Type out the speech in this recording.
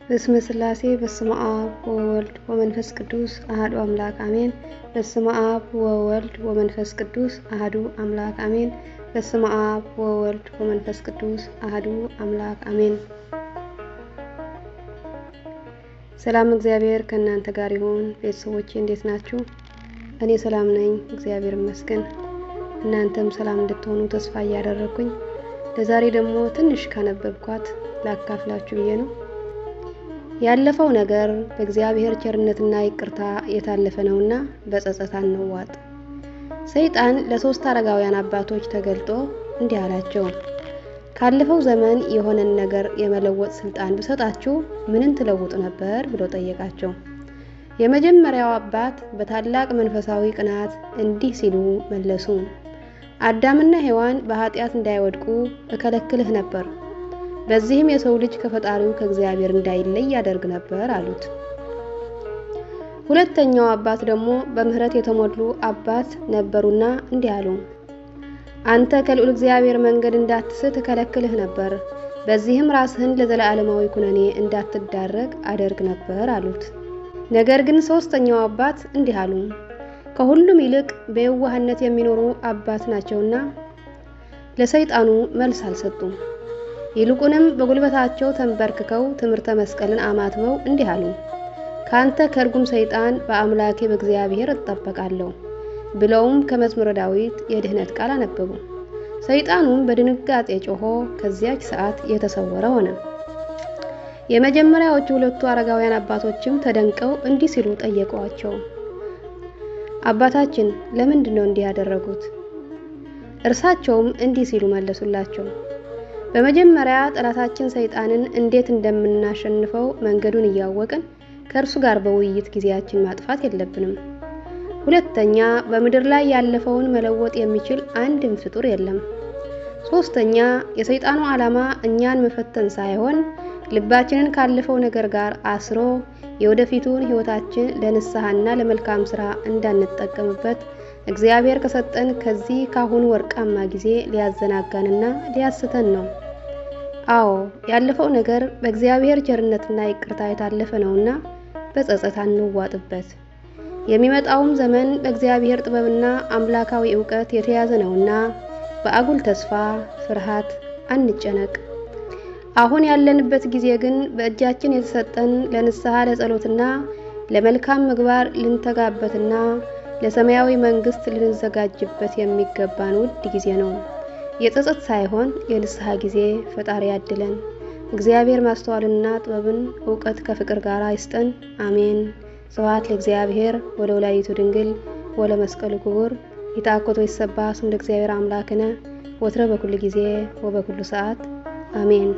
በስመ ሥላሴ በስመ አብ ወወልድ ወመንፈስ ቅዱስ አሐዱ አምላክ አሜን። በስመ አብ ወወልድ ወመንፈስ ቅዱስ አሐዱ አምላክ አሜን። በስመ አብ ወወልድ ወመንፈስ ቅዱስ አሐዱ አምላክ አሜን። ሰላም እግዚአብሔር ከእናንተ ጋር ይሁን። ቤተሰቦቼ እንዴት ናችሁ? እኔ ሰላም ነኝ፣ እግዚአብሔር ይመስገን። እናንተም ሰላም እንድትሆኑ ተስፋ እያደረኩኝ ለዛሬ ደግሞ ትንሽ ካነበብኳት ላካፍላችሁ ብዬ ነው። ያለፈው ነገር በእግዚአብሔር ቸርነትና ይቅርታ የታለፈ ነውና በጸጸት አንዋጥ። ሰይጣን ለሶስት አረጋውያን አባቶች ተገልጦ እንዲህ አላቸው፣ ካለፈው ዘመን የሆነን ነገር የመለወጥ ስልጣን ብሰጣችሁ ምንን ትለውጡ ነበር ብሎ ጠየቃቸው። የመጀመሪያው አባት በታላቅ መንፈሳዊ ቅናት እንዲህ ሲሉ መለሱ፣ አዳምና ሔዋን በኃጢአት እንዳይወድቁ እከለክልህ ነበር። በዚህም የሰው ልጅ ከፈጣሪው ከእግዚአብሔር እንዳይለይ ያደርግ ነበር አሉት። ሁለተኛው አባት ደግሞ በምህረት የተሞሉ አባት ነበሩና እንዲህ አሉ፣ አንተ ከልዑል እግዚአብሔር መንገድ እንዳትስት እከለክልህ ነበር። በዚህም ራስህን ለዘላለማዊ ኩነኔ እንዳትዳረግ አደርግ ነበር አሉት። ነገር ግን ሶስተኛው አባት እንዲህ አሉ፣ ከሁሉም ይልቅ በየዋህነት የሚኖሩ አባት ናቸውና ለሰይጣኑ መልስ አልሰጡም። ይልቁንም በጉልበታቸው ተንበርክከው ትምህርተ መስቀልን አማትበው እንዲህ አሉ፣ ካንተ ከርጉም ሰይጣን በአምላኬ በእግዚአብሔር እጠበቃለሁ ብለውም ከመዝሙረ ዳዊት የድህነት ቃል አነበቡ። ሰይጣኑም በድንጋጤ ጮሆ ከዚያች ሰዓት የተሰወረ ሆነ። የመጀመሪያዎቹ ሁለቱ አረጋውያን አባቶችም ተደንቀው እንዲህ ሲሉ ጠየቋቸው፣ አባታችን ለምንድን ነው እንዲህ ያደረጉት? እርሳቸውም እንዲህ ሲሉ መለሱላቸው፣ በመጀመሪያ ጠላታችን ሰይጣንን እንዴት እንደምናሸንፈው መንገዱን እያወቅን ከእርሱ ጋር በውይይት ጊዜያችን ማጥፋት የለብንም። ሁለተኛ በምድር ላይ ያለፈውን መለወጥ የሚችል አንድም ፍጡር የለም። ሶስተኛ የሰይጣኑ ዓላማ እኛን መፈተን ሳይሆን ልባችንን ካለፈው ነገር ጋር አስሮ የወደፊቱን ሕይወታችን ለንስሐና ለመልካም ሥራ እንዳንጠቀምበት እግዚአብሔር ከሰጠን ከዚህ ካሁን ወርቃማ ጊዜ ሊያዘናጋንና ሊያስተን ነው። አዎ ያለፈው ነገር በእግዚአብሔር ቸርነትና ይቅርታ የታለፈ ነውና በጸጸት አንዋጥበት። የሚመጣውም ዘመን በእግዚአብሔር ጥበብና አምላካዊ ዕውቀት የተያዘ ነውና በአጉል ተስፋ ፍርሃት አንጨነቅ። አሁን ያለንበት ጊዜ ግን በእጃችን የተሰጠን ለንስሐ ለጸሎትና ለመልካም ምግባር ልንተጋበትና ለሰማያዊ መንግስት ልንዘጋጅበት የሚገባን ውድ ጊዜ ነው። የጸጸት ሳይሆን የንስሐ ጊዜ ፈጣሪ ያድለን። እግዚአብሔር ማስተዋልና ጥበብን ዕውቀት ከፍቅር ጋር ይስጠን። አሜን። ስብሐት ለእግዚአብሔር ወለወላዲቱ ድንግል ወለመስቀሉ ክቡር። ይትአኮቶ ይትሰብሐ ስሙ ለእግዚአብሔር አምላክነ ወትረ በኩሉ ጊዜ ወበኩሉ ሰዓት አሜን።